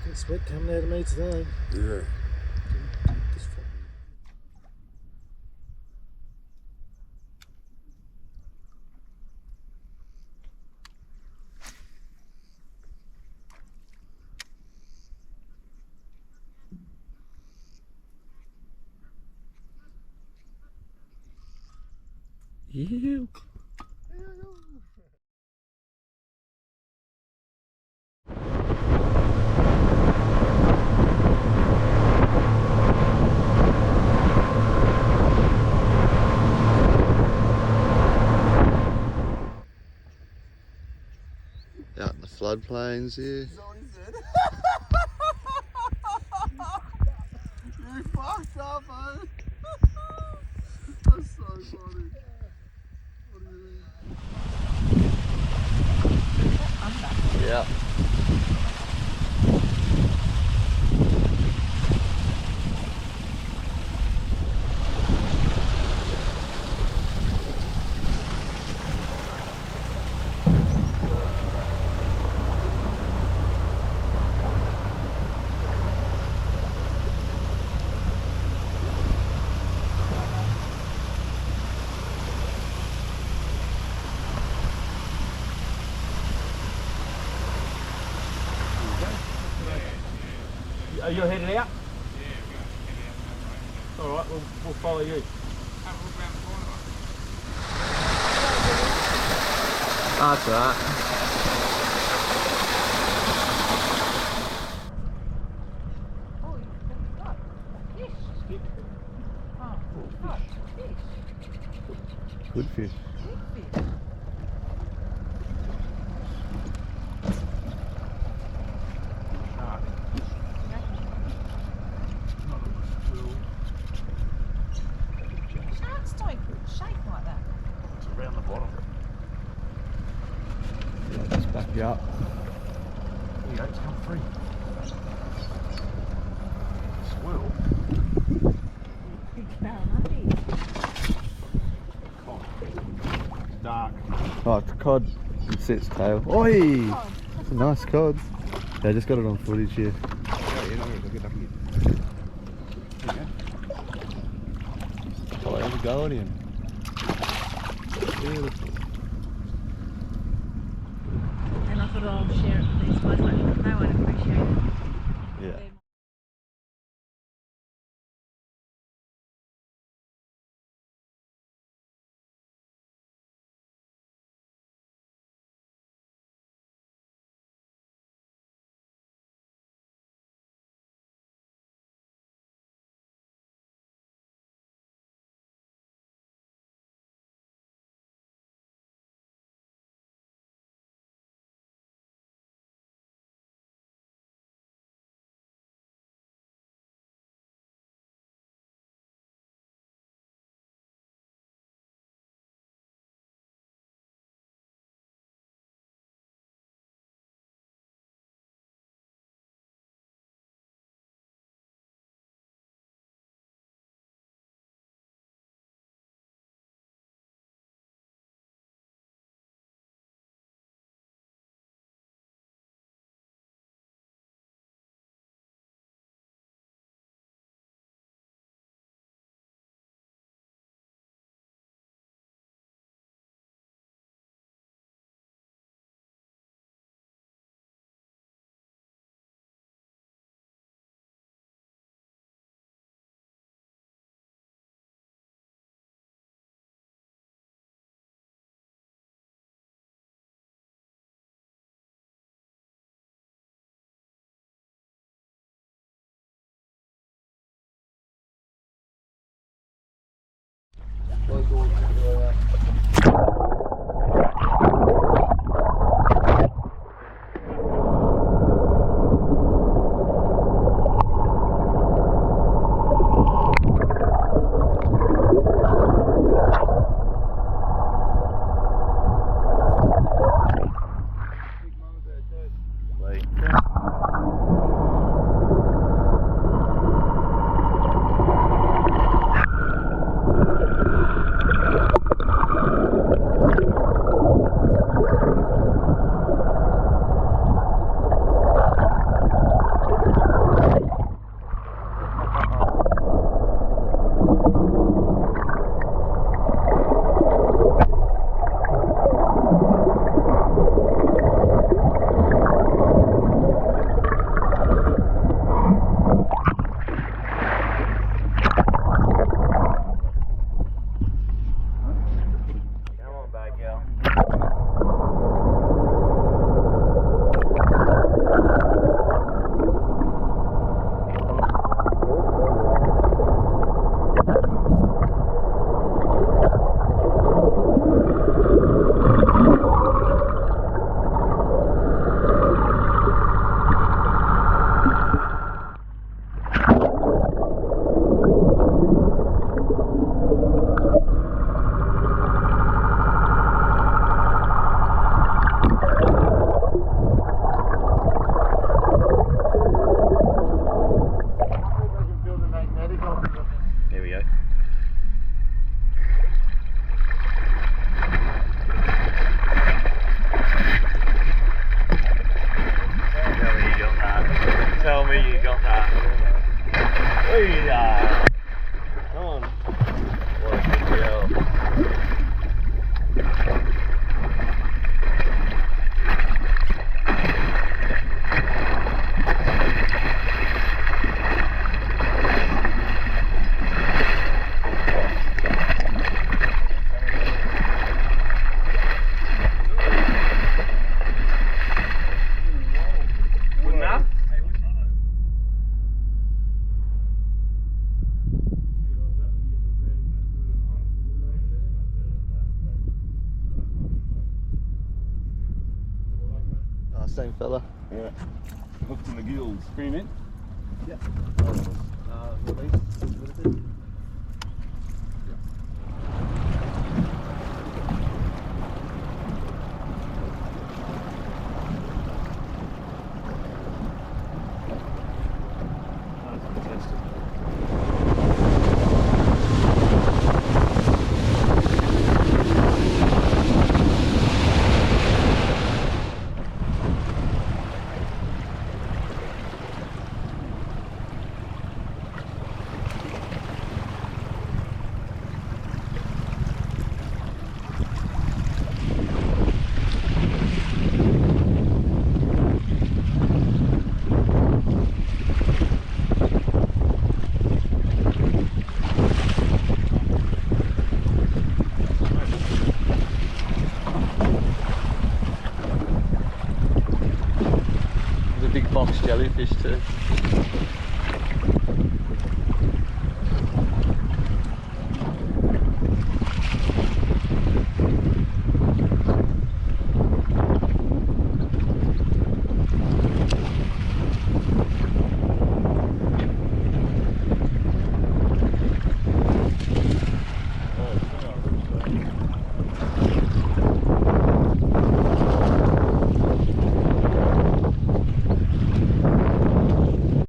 It's wet coming out of me today. Yeah. You. Out in the floodplains here. Is that what he said? You fucked up, mate. That's so funny. What do you mean? Yeah. Are you headed out? Yeah, we're going to head out. Alright, we'll follow you. That's right. Oh, you've got fish. Oh, fish. Good fish. Big fish. Sharks don't shake like that. It's around the bottom. Yeah, just back you up. There you go, it's come free. Squirrel. Big barramundi. It's dark. Oh, it's a cod. You can see its tail. Oi! It's a nice cod. Yeah, I just got it on footage here. Oh, how's it going, Ian? Beautiful. And I thought I'll share it with these guys. Like, they won't appreciate it. Yeah. Hey, come on. What a good girl. Oh, same fella. Yeah. Hooked in the gills. Bring him in. Big box jellyfish too.